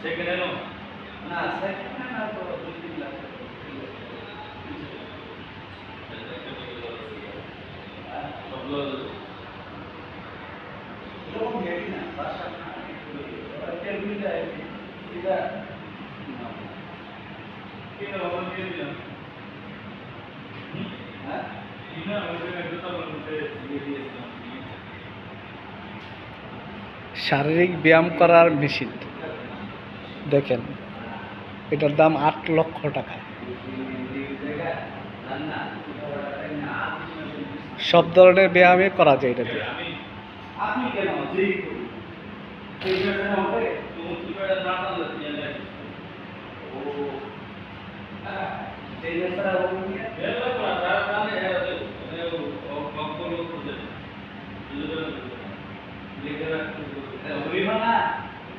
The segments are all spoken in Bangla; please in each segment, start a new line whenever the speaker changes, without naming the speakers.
সেকেন্ড হ্যান্ড না সেকেন্ড হ্যান্ড না তো 2-3 লাখ এরকম হেভি না বাসা না টেবিলটা এটা এটা ওভার দিয়ে দিলাম হ্যাঁ না ওটা জুতা বলতে দিয়ে দিয়েছিলাম
শারীরিক ব্যায়াম করার মেশিন দেখেন, এটার দাম 8 লক্ষ টাকা। সব ধরনের ব্যায়ামই করা যায় এটা দিয়ে।
আপনি কেন যেই এই জন্য হবে তুমি কিভাবে না জানলে নিয়ে ও এই জন্য হবে এলো না তার কারণে এলো ও বকল করতে লিখে রাখতে ওই না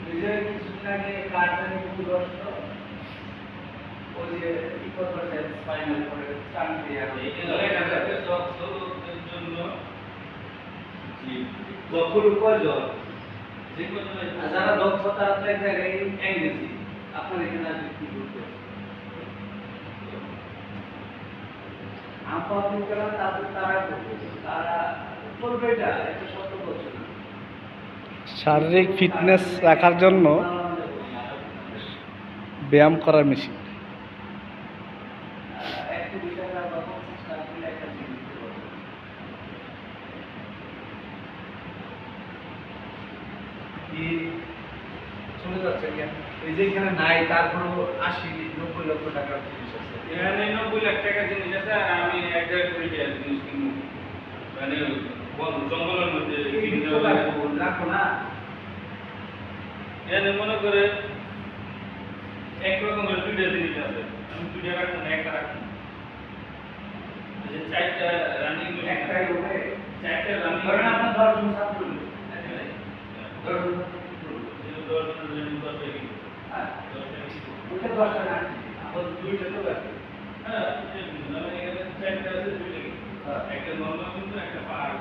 নিজে কিছু আগে কাটতে খুব কষ্ট ওই যে ইকোনমিক্স ফাইনাল করে কাট দিয়ে এটা লাগে সব জন্য দক্ষর প্রয়োজন যে কোনো যারা দক্ষতা আছে এক জায়গায় ইংরেজি আপনার এখানে আসলে কি করতে আপনি করেন তারা করবে এটা একটা সত্য করছে না
শারীরিক ফিটনেস রাখার জন্য ব্যায়াম করার মেশিন।
চলে যাচ্ছে এই যে এখানে নাই তারপরও 80-90 লক্ষ টাকার জিনিস আছে এখানে 90 লাখ টাকার জিনিস আছে আর আমি 1.5 কোটি টাকার জিনিস কিনবো মানে জঙ্গলের মধ্যে রাখো না এখানে মনে করে একরকমের দুইটা জিনিস আছে আমি দুইটা রাখবো না একটা রাখবো যে চারটা রানিং একটাই ওঠে চারটা রানিং ধরেন আপনার 10 জন ছাত্র একটা নর্মাল কিন্তু একটা পাহাড়